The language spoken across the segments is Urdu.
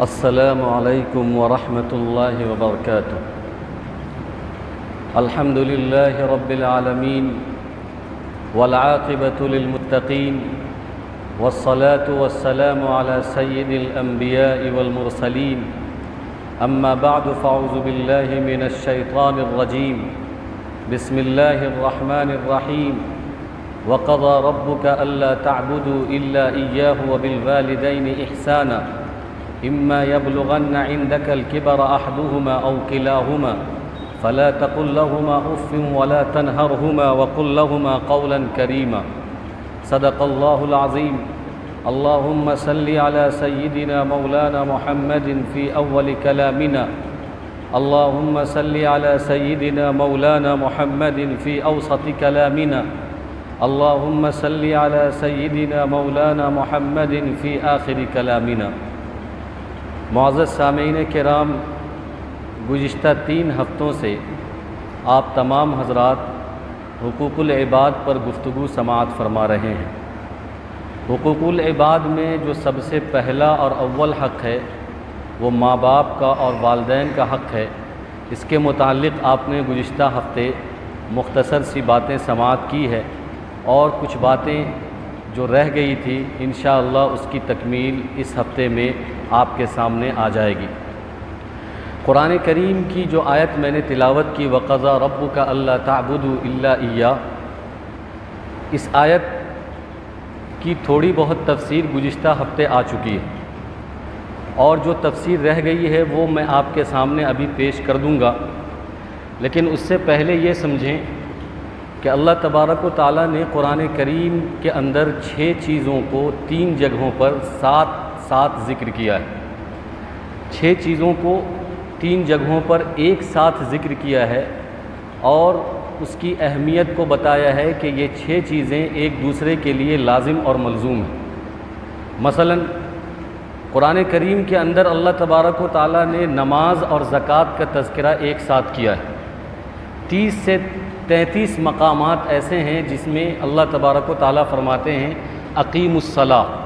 السلام علیکم ورحمۃ اللہ وبرکاتہ۔ الحمد للہ رب العالمین والعاقبۃ للمتقین والصلاة والسلام علی سید الانبیاء والمرسلین اما بعد فاعوذ باللہ من الشیطان الرجیم بسم اللہ الرحمن الرحیم وقضى ربك ألا تعبدوا إلا إياه وبالوالدين إحسانا إما يبلغن عندك الكبر أحدهما أو كلاهما فلا تقل لهما أف ولا تنهرهما وقل لهما قولا كريما صدق الله العظيم۔ اللهم صل على سيدنا مولانا محمد في أول كلامنا، اللهم صل على سيدنا مولانا محمد في أوسط كلامنا، اللهم صل على سيدنا مولانا محمد في آخر كلامنا۔ معزز سامعین کرام، گزشتہ 3 ہفتوں سے آپ تمام حضرات حقوق العباد پر گفتگو سماعت فرما رہے ہیں۔ حقوق العباد میں جو سب سے پہلا اور اول حق ہے وہ ماں باپ کا اور والدین کا حق ہے۔ اس کے متعلق آپ نے گزشتہ ہفتے مختصر سی باتیں سماعت کی ہے، اور کچھ باتیں جو رہ گئی تھی انشاءاللہ اس کی تکمیل اس ہفتے میں آپ کے سامنے آ جائے گی۔ قرآن کریم کی جو آیت میں نے تلاوت کی وَقَضَى رَبُّكَ أَلَّا تَعْبُدُوا إِلَّا إِيَّاهُ، اس آیت کی تھوڑی بہت تفسیر گزشتہ ہفتے آ چکی ہے، اور جو تفسیر رہ گئی ہے وہ میں آپ کے سامنے ابھی پیش کر دوں گا۔ لیکن اس سے پہلے یہ سمجھیں کہ اللہ تبارک و تعالیٰ نے قرآن کریم کے اندر 6 چیزوں کو 3 جگہوں پر ساتھ ذکر کیا ہے۔ 6 چیزوں کو 3 جگہوں پر ایک ساتھ ذکر کیا ہے، اور اس کی اہمیت کو بتایا ہے کہ یہ 6 چیزیں ایک دوسرے کے لیے لازم اور ملزوم ہیں۔ مثلا قرآن کریم کے اندر اللہ تبارک و تعالیٰ نے نماز اور زکوٰۃ کا تذکرہ ایک ساتھ کیا ہے۔ 30 سے 33 مقامات ایسے ہیں جس میں اللہ تبارک و تعالیٰ فرماتے ہیں اقیموا الصلاۃ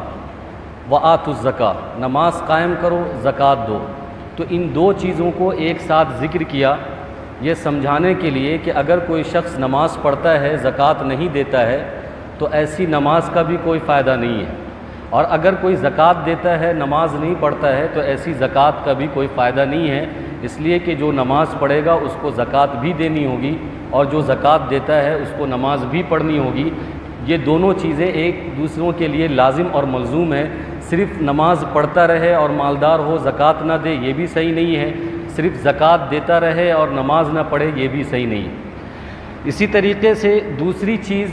وآتوا الزکاۃ، نماز قائم کرو، زکوٰۃ دو۔ تو ان 2 چیزوں کو ایک ساتھ ذکر کیا، یہ سمجھانے کے لیے کہ اگر کوئی شخص نماز پڑھتا ہے زکوٰۃ نہیں دیتا ہے تو ایسی نماز کا بھی کوئی فائدہ نہیں ہے، اور اگر کوئی زکوٰۃ دیتا ہے نماز نہیں پڑھتا ہے تو ایسی زکوٰۃ کا بھی کوئی فائدہ نہیں ہے، اس لیے کہ جو نماز پڑھے گا اس کو زکوٰۃ بھی دینی ہوگی، اور جو زکوٰۃ دیتا ہے اس کو نماز بھی پڑھنی ہوگی۔ یہ دونوں چیزیں ایک دوسروں کے لیے لازم اور ملزوم ہیں۔ صرف نماز پڑھتا رہے اور مالدار ہو زکوٰۃ نہ دے یہ بھی صحیح نہیں ہے، صرف زکوٰۃ دیتا رہے اور نماز نہ پڑھے یہ بھی صحیح نہیں ہے۔ اسی طریقے سے دوسری چیز،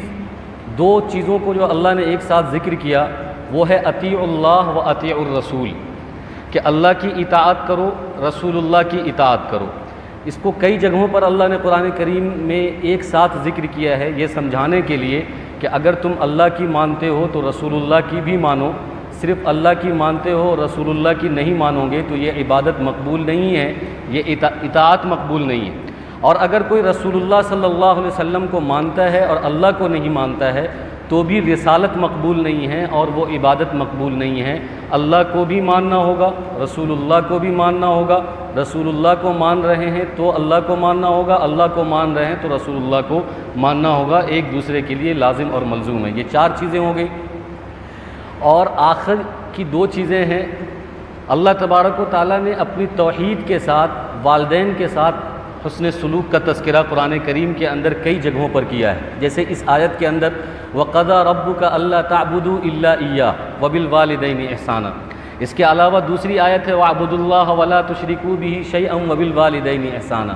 2 چیزوں کو جو اللہ نے ایک ساتھ ذکر کیا وہ ہے اطیعوا اللہ و اطیعوا الرسول، کہ اللہ کی اطاعت کرو، رسول اللہ کی اطاعت کرو۔ اس کو کئی جگہوں پر اللہ نے قرآن کریم میں ایک ساتھ ذکر کیا ہے، یہ سمجھانے کے لیے کہ اگر تم اللہ کی مانتے ہو تو رسول اللہ کی بھی مانو، صرف اللہ کی مانتے ہو رسول اللہ کی نہیں مانو گے تو یہ عبادت مقبول نہیں ہے، یہ اطاعت مقبول نہیں ہے۔ اور اگر کوئی رسول اللہ صلی اللہ علیہ وسلم کو مانتا ہے اور اللہ کو نہیں مانتا ہے تو بھی رسالت مقبول نہیں ہے اور وہ عبادت مقبول نہیں ہے۔ اللہ کو بھی ماننا ہوگا، رسول اللہ کو بھی ماننا ہوگا، رسول اللہ کو مان رہے ہیں تو اللہ کو ماننا ہوگا، اللہ کو مان رہے ہیں تو رسول اللہ کو ماننا ہوگا، ایک دوسرے کے لیے لازم اور ملزوم ہے۔ یہ 4 چیزیں ہو گئی، اور آخر کی 2 چیزیں ہیں۔ اللہ تبارک و تعالیٰ نے اپنی توحید کے ساتھ والدین کے ساتھ حسن سلوک کا تذکرہ قرآن کریم کے اندر کئی جگہوں پر کیا ہے، جیسے اس آیت کے اندر وَقَضَى رَبُّكَ أَلَّا تَعْبُدُوا إِلَّا إِيَّاهُ وَبِالْوَالِدَيْنِ إِحْسَانًا۔ اس کے علاوہ دوسری آیت ہے وَاعْبُدُوا اللَّهَ وَلَا تُشْرِكُوا بِهِ شَيْئًا وَبِالْوَالِدَيْنِ إِحْسَانًا۔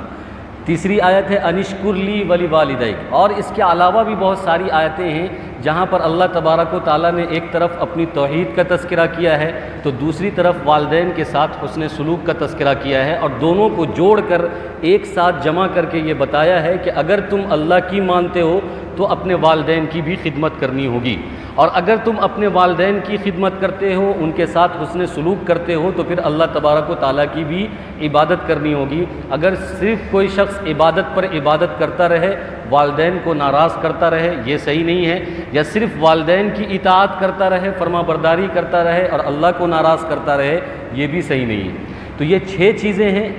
تیسری آیت ہے أَنِ اشْكُرْ لِي وَلِوَالِدَيْكَ۔ اور اس کے علاوہ بھی بہت ساری آیتیں ہیں جہاں پر اللہ تبارک و تعالیٰ نے ایک طرف اپنی توحید کا تذکرہ کیا ہے تو دوسری طرف والدین کے ساتھ حسن سلوک کا تذکرہ کیا ہے، اور دونوں کو جوڑ کر ایک ساتھ جمع کر کے یہ بتایا ہے کہ اگر تم اللہ کی مانتے ہو تو اپنے والدین کی بھی خدمت کرنی ہوگی، اور اگر تم اپنے والدین کی خدمت کرتے ہو، ان کے ساتھ حسن سلوک کرتے ہو تو پھر اللہ تبارک و تعالیٰ کی بھی عبادت کرنی ہوگی۔ اگر صرف کوئی شخص عبادت پر عبادت کرتا رہے، والدین کو ناراض کرتا رہے، یہ صحیح نہیں ہے۔ یا صرف والدین کی اطاعت کرتا رہے، فرما برداری کرتا رہے اور اللہ کو ناراض کرتا رہے، یہ بھی صحیح نہیں ہے۔ تو یہ 6 چیزیں ہیں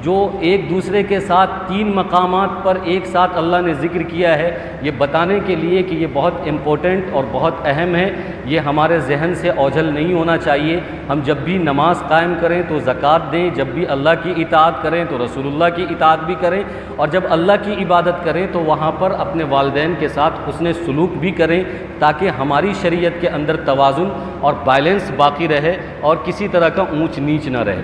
جو ایک دوسرے کے ساتھ 3 مقامات پر ایک ساتھ اللہ نے ذکر کیا ہے، یہ بتانے کے لیے کہ یہ بہت امپورٹنٹ اور بہت اہم ہے۔ یہ ہمارے ذہن سے اوجھل نہیں ہونا چاہیے۔ ہم جب بھی نماز قائم کریں تو زکوٰۃ دیں، جب بھی اللہ کی اطاعت کریں تو رسول اللہ کی اطاعت بھی کریں، اور جب اللہ کی عبادت کریں تو وہاں پر اپنے والدین کے ساتھ حسن سلوک بھی کریں، تاکہ ہماری شریعت کے اندر توازن اور بیلنس باقی رہے اور کسی طرح کا اونچ نیچ نہ رہے۔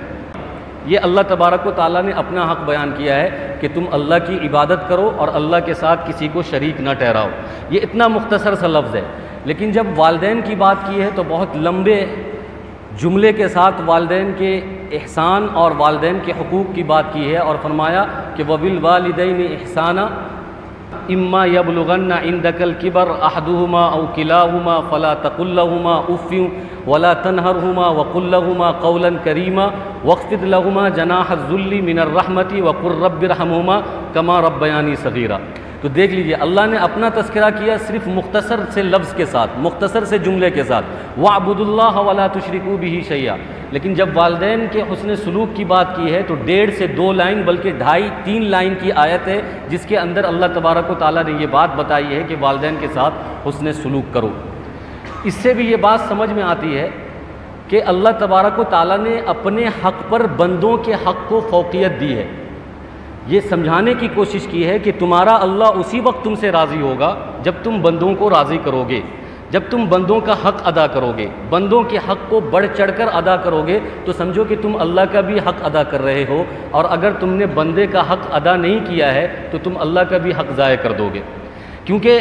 یہ اللہ تبارک و تعالیٰ نے اپنا حق بیان کیا ہے کہ تم اللہ کی عبادت کرو اور اللہ کے ساتھ کسی کو شریک نہ ٹھہراؤ۔ یہ اتنا مختصر سا لفظ ہے، لیکن جب والدین کی بات کی ہے تو بہت لمبے جملے کے ساتھ والدین کے احسان اور والدین کے حقوق کی بات کی ہے، اور فرمایا کہ وَبِالْوَالِدَيْنِ إِحْسَانًا إِمَّا يَبْلُغَنَّ عِنْدَكَ الْكِبَرَ أَحَدُهُمَا أَوْ كِلَاهُمَا فَلَا تَقُل لَّهُمَا أُفٍّ وَلَا تَنْهَرْهُمَا وَقُل لَّهُمَا قَوْلًا كَرِيمًا وَاخْفِضْ لَهُمَا جَنَاحَ الذُّلِّ مِنَ الرَّحْمَةِ وَقُل رَّبِّ ارْحَمْهُمَا كَمَا رَبَّيَانِي صَغِيرًا۔ تو دیکھ لیجئے اللہ نے اپنا تذکرہ کیا صرف مختصر سے لفظ کے ساتھ، مختصر سے جملے کے ساتھ، وَاعْبُدُوا اللَّهَ وَلَا تُشْرِكُوا بِهِ شَيْئًا۔ لیکن جب والدین کے حسن سلوک کی بات کی ہے تو 1.5 سے 2 لائن بلکہ 2.5-3 لائن کی آیت ہے جس کے اندر اللہ تبارک و تعالیٰ نے یہ بات بتائی ہے کہ والدین کے ساتھ حسن سلوک کرو۔ اس سے بھی یہ بات سمجھ میں آتی ہے کہ اللہ تبارک و تعالیٰ نے اپنے حق پر بندوں کے حق کو فوقیت دی ہے۔ یہ سمجھانے کی کوشش کی ہے کہ تمہارا اللہ اسی وقت تم سے راضی ہوگا جب تم بندوں کو راضی کرو گے، جب تم بندوں کا حق ادا کرو گے، بندوں کے حق کو بڑھ چڑھ کر ادا کرو گے تو سمجھو کہ تم اللہ کا بھی حق ادا کر رہے ہو، اور اگر تم نے بندے کا حق ادا نہیں کیا ہے تو تم اللہ کا بھی حق ضائع کر دو گے، کیونکہ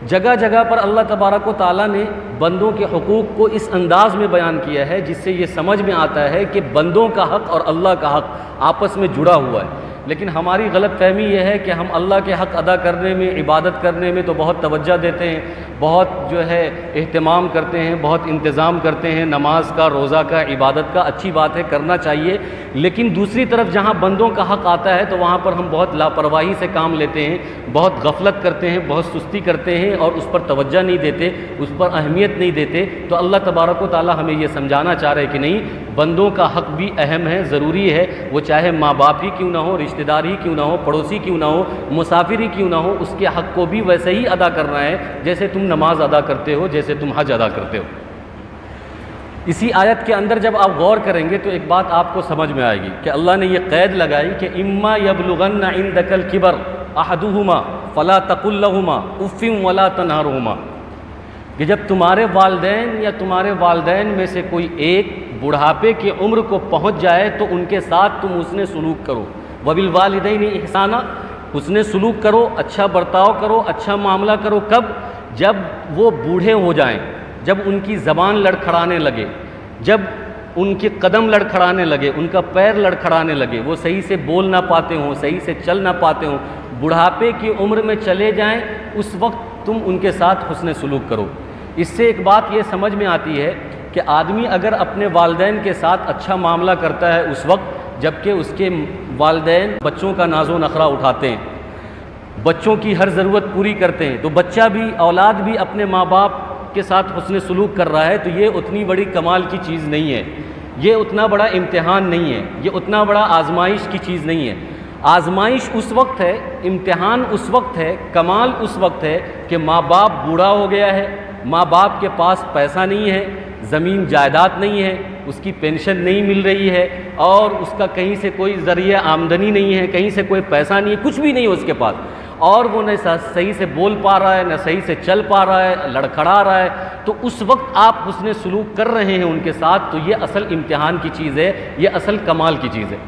جگہ جگہ پر اللہ تبارک و تعالیٰ نے بندوں کے حقوق کو اس انداز میں بیان کیا ہے جس سے یہ سمجھ میں آتا ہے کہ بندوں کا حق اور اللہ کا حق آپس میں جڑا ہوا ہے۔ لیکن ہماری غلط فہمی یہ ہے کہ ہم اللہ کے حق ادا کرنے میں، عبادت کرنے میں تو بہت توجہ دیتے ہیں، بہت جو ہے اہتمام کرتے ہیں، بہت انتظام کرتے ہیں، نماز کا، روزہ کا، عبادت کا، اچھی بات ہے، کرنا چاہیے، لیکن دوسری طرف جہاں بندوں کا حق آتا ہے تو وہاں پر ہم بہت لاپرواہی سے کام لیتے ہیں، بہت غفلت کرتے ہیں، بہت سستی کرتے ہیں اور اس پر توجہ نہیں دیتے، اس پر اہمیت نہیں دیتے۔ تو اللہ تبارک و تعالیٰ ہمیں یہ سمجھانا چاہ رہے کہ نہیں، بندوں کا حق بھی اہم ہے، ضروری ہے، وہ چاہے ماں باپ ہی کیوں نہ ہو، رشتہ دار ہی کیوں نہ ہو، پڑوسی کیوں نہ ہو، مسافر ہی کیوں نہ ہو، اس کے حق کو بھی ویسے ہی ادا کرنا ہے جیسے تم نماز ادا کرتے ہو، جیسے تم حج ادا کرتے ہو۔ اسی آیت کے اندر جب آپ غور کریں گے تو ایک بات آپ کو سمجھ میں آئے گی کہ اللہ نے یہ قید لگائی کہ اما یبلغن عندک الکبر احدہما فلا تقل لہما اف ولا تنہرہما، کہ جب تمہارے والدین یا تمہارے والدین میں سے کوئی ایک بڑھاپے کی عمر کو پہنچ جائے تو ان کے ساتھ تم حسن سلوک کرو، وبالوالدین احسانا، حسن سلوک کرو، اچھا برتاؤ کرو، اچھا معاملہ کرو۔ کب؟ جب وہ بوڑھے ہو جائیں، جب ان کی زبان لڑکھڑانے لگے، جب ان کے قدم لڑکھڑانے لگے، ان کا پیر لڑکھڑانے لگے، وہ صحیح سے بول نہ پاتے ہوں، صحیح سے چل نہ پاتے ہوں، بڑھاپے کی عمر میں چلے جائیں، اس وقت تم ان کے ساتھ حسن سلوک کرو۔ اس سے ایک بات یہ سمجھ میں آتی ہے کہ آدمی اگر اپنے والدین کے ساتھ اچھا معاملہ کرتا ہے اس وقت جب کہ اس کے والدین بچوں کا ناز و نخرہ اٹھاتے ہیں، بچوں کی ہر ضرورت پوری کرتے ہیں، تو بچہ بھی، اولاد بھی اپنے ماں باپ کے ساتھ حسن سلوک کر رہا ہے، تو یہ اتنی بڑی کمال کی چیز نہیں ہے، یہ اتنا بڑا امتحان نہیں ہے، یہ اتنا بڑا آزمائش کی چیز نہیں ہے۔ آزمائش اس وقت ہے، امتحان اس وقت ہے، کمال اس وقت ہے کہ ماں باپ بوڑھا ہو گیا ہے، ماں باپ کے پاس پیسہ نہیں ہے، زمین جائیداد نہیں ہے، اس کی پینشن نہیں مل رہی ہے، اور اس کا کہیں سے کوئی ذریعہ آمدنی نہیں ہے، کہیں سے کوئی پیسہ نہیں ہے، کچھ بھی نہیں ہے اس کے پاس، اور وہ نہ صحیح سے بول پا رہا ہے، نہ صحیح سے چل پا رہا ہے، لڑکھڑا رہا ہے، تو اس وقت آپ حسن سلوک کر رہے ہیں ان کے ساتھ، تو یہ اصل امتحان کی چیز ہے، یہ اصل کمال کی چیز ہے۔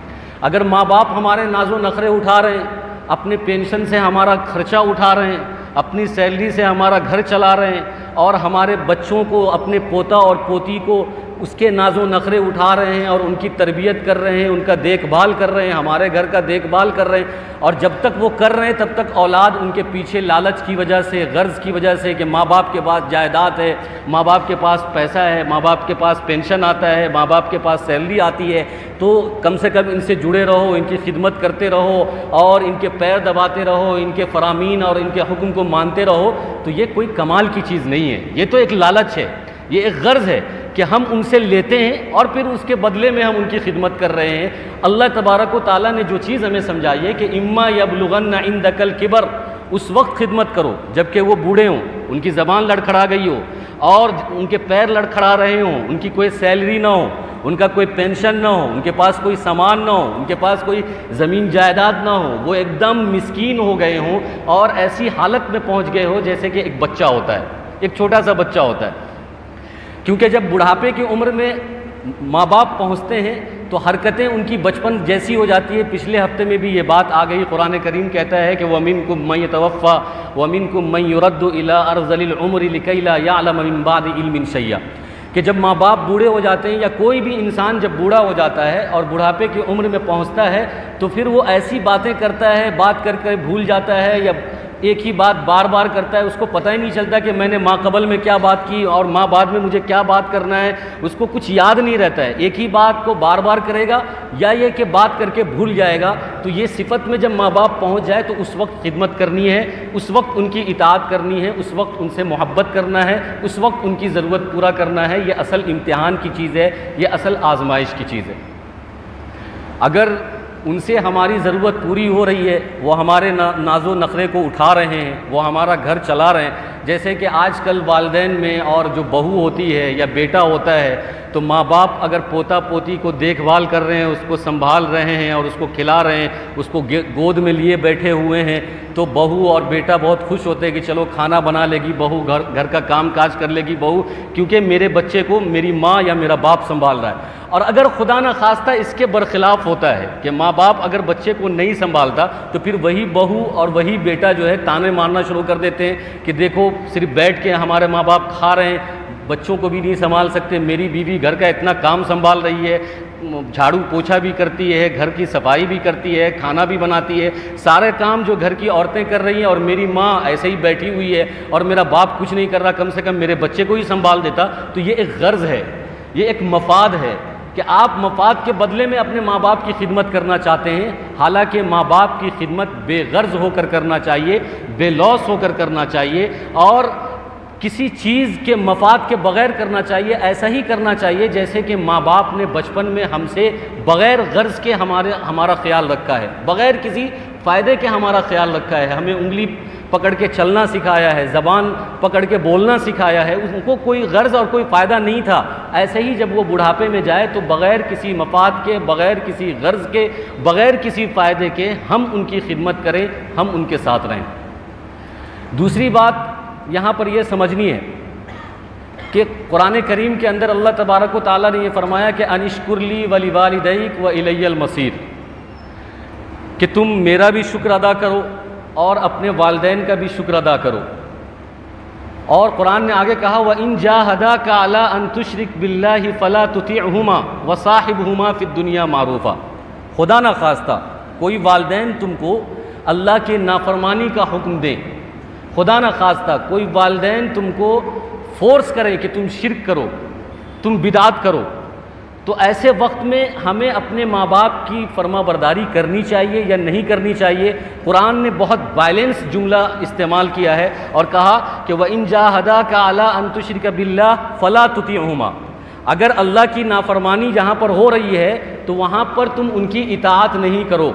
اگر ماں باپ ہمارے ناز و نخرے اٹھا رہے ہیں، اپنے پینشن سے ہمارا خرچہ اٹھا رہے ہیں، اپنی سیلری سے ہمارا گھر چلا رہے ہیں، اور ہمارے بچوں کو، اپنے پوتا اور پوتی کو اس کے ناز و نخرے اٹھا رہے ہیں اور ان کی تربیت کر رہے ہیں، ان کا دیکھ بھال کر رہے ہیں، ہمارے گھر کا دیکھ بھال کر رہے ہیں، اور جب تک وہ کر رہے ہیں تب تک اولاد ان کے پیچھے لالچ کی وجہ سے، غرض کی وجہ سے کہ ماں باپ کے پاس جائیداد ہے، ماں باپ کے پاس پیسہ ہے، ماں باپ کے پاس پینشن آتا ہے، ماں باپ کے پاس سیلری آتی ہے، تو کم سے کم ان سے جڑے رہو، ان کی خدمت کرتے رہو اور ان کے پیر دباتے رہو، ان کے فرامین اور ان کے حکم کو مانتے رہو، تو یہ کوئی کمال کی چیز نہیں ہے، یہ تو ایک لالچ ہے، یہ ایک غرض ہے کہ ہم ان سے لیتے ہیں اور پھر اس کے بدلے میں ہم ان کی خدمت کر رہے ہیں۔ اللہ تبارک و تعالیٰ نے جو چیز ہمیں سمجھائی ہے کہ اما یبلغن عندک الکبر، اس وقت خدمت کرو جب کہ وہ بوڑھے ہوں، ان کی زبان لڑکھڑا گئی ہو اور ان کے پیر لڑکھڑا رہے ہوں، ان کی کوئی سیلری نہ ہو، ان کا کوئی پینشن نہ ہو، ان کے پاس کوئی سامان نہ ہو، ان کے پاس کوئی زمین جائیداد نہ ہو، وہ ایک دم مسکین ہو گئے ہوں اور ایسی حالت میں پہنچ گئے ہو جیسے کہ ایک بچہ ہوتا ہے، ایک چھوٹا سا بچہ ہوتا ہے، کیونکہ جب بڑھاپے کی عمر میں ماں باپ پہنچتے ہیں تو حرکتیں ان کی بچپن جیسی ہو جاتی ہے۔ پچھلے ہفتے میں بھی یہ بات آ گئی، قرآن کریم کہتا ہے کہ وَمِنْكُمْ مَن يَتَوَفَّى وَمِنْكُمْ مَن يُرَدُّ إِلَىٰ أَرْذَلِ الْعُمُرِ لِكَيْ لَا يَعْلَمَ مِن بَعْدِ عِلْمٍ شَيْئًا، کہ جب ماں باپ بوڑھے ہو جاتے ہیں یا کوئی بھی انسان جب بوڑھا ہو جاتا ہے اور بڑھاپے کی عمر میں پہنچتا ہے تو پھر وہ ایسی باتیں کرتا ہے، بات کر کے بھول جاتا ہے یا ایک ہی بات بار بار کرتا ہے، اس کو پتہ ہی نہیں چلتا کہ میں نے ماں قبل میں کیا بات کی اور ماں بعد میں مجھے کیا بات کرنا ہے، اس کو کچھ یاد نہیں رہتا ہے، ایک ہی بات کو بار بار کرے گا یا یہ کہ بات کر کے بھول جائے گا۔ تو یہ صفت میں جب ماں باپ پہنچ جائے تو اس وقت خدمت کرنی ہے، اس وقت ان کی اطاعت کرنی ہے، اس وقت ان سے محبت کرنا ہے، اس وقت ان کی ضرورت پورا کرنا ہے۔ یہ اصل امتحان کی چیز ہے، یہ اصل آزمائش کی چیز ہے۔ اگر ان سے ہماری ضرورت پوری ہو رہی ہے، وہ ہمارے ناز و نخرے کو اٹھا رہے ہیں، وہ ہمارا گھر چلا رہے ہیں، جیسے کہ آج کل والدین میں اور جو بہو ہوتی ہے یا بیٹا ہوتا ہے تو ماں باپ اگر پوتا پوتی کو دیکھ بھال کر رہے ہیں، اس کو سنبھال رہے ہیں اور اس کو کھلا رہے ہیں، اس کو گود میں لیے بیٹھے ہوئے ہیں، تو بہو اور بیٹا بہت خوش ہوتے ہیں کہ چلو کھانا بنا لے گی بہو، گھر کا کام کاج کر لے گی بہو، کیونکہ میرے بچے کو میری ماں یا میرا باپ سنبھال رہا ہے۔ اور اگر خدا نہ خواستہ اس کے برخلاف ہوتا ہے کہ ماں باپ اگر بچے کو نہیں سنبھالتا تو پھر وہی بہو اور وہی بیٹا جو ہے تانے مارنا شروع کر دیتے ہیں کہ دیکھو صرف بیٹھ کے ہمارے ماں باپ کھا رہے ہیں، بچوں کو بھی نہیں سنبھال سکتے، میری بیوی گھر کا اتنا کام سنبھال رہی ہے، جھاڑو پوچھا بھی کرتی ہے، گھر کی صفائی بھی کرتی ہے، کھانا بھی بناتی ہے، سارے کام جو گھر کی عورتیں کر رہی ہیں اور میری ماں ایسے ہی بیٹھی ہوئی ہے اور میرا باپ کچھ نہیں کر رہا، کم سے کم میرے بچے کو ہی سنبھال دیتا۔ تو یہ ایک غرض ہے، یہ ایک مفاد ہے کہ آپ مفاد کے بدلے میں اپنے ماں باپ کی خدمت کرنا چاہتے ہیں، حالانکہ ماں باپ کی خدمت بے غرض ہو کر کرنا چاہیے، بے لوث ہو کر کرنا چاہیے اور کسی چیز کے مفاد کے بغیر کرنا چاہیے۔ ایسا ہی کرنا چاہیے جیسے کہ ماں باپ نے بچپن میں ہم سے بغیر غرض کے ہمارا خیال رکھا ہے، بغیر کسی فائدے کے ہمارا خیال رکھا ہے، ہمیں انگلی پکڑ کے چلنا سکھایا ہے، زبان پکڑ کے بولنا سکھایا ہے، ان کو کوئی غرض اور کوئی فائدہ نہیں تھا۔ ایسے ہی جب وہ بڑھاپے میں جائے تو بغیر کسی مفاد کے، بغیر کسی غرض کے، بغیر کسی فائدے کے ہم ان کی خدمت کریں، ہم ان کے ساتھ رہیں۔ دوسری بات یہاں پر یہ سمجھنی ہے کہ قرآن کریم کے اندر اللہ تبارک و تعالیٰ نے یہ فرمایا کہ انشکر لی ولیوالدیک والی المصیر، کہ تم میرا بھی شکر ادا کرو اور اپنے والدین کا بھی شکر ادا کرو۔ اور قرآن نے آگے کہا وَإِن جَاهَدَاكَ عَلَىٰ أَن تُشْرِكْ بِاللَّهِ فَلَا تُطِعْهُمَا وَصَاحِبْهُمَا فِي الدُّنْيَا مَعْرُوفًا، خدا نہ خواستہ کوئی والدین تم کو اللہ کے نافرمانی کا حکم دیں، خدا نہ خواستہ کوئی والدین تم کو فورس کریں کہ تم شرک کرو، تم بدعت کرو، تو ایسے وقت میں ہمیں اپنے ماں باپ کی فرما برداری کرنی چاہیے یا نہیں کرنی چاہیے؟ قرآن نے بہت وائلنس جملہ استعمال کیا ہے اور کہا کہ وَإِن جَاهَدَاكَ عَلَىٰ أَن تُشْرِكَ بِاللَّهِ فَلَا تُطِعْهُمَا، اگر اللہ کی نافرمانی جہاں پر ہو رہی ہے تو وہاں پر تم ان کی اطاعت نہیں کرو،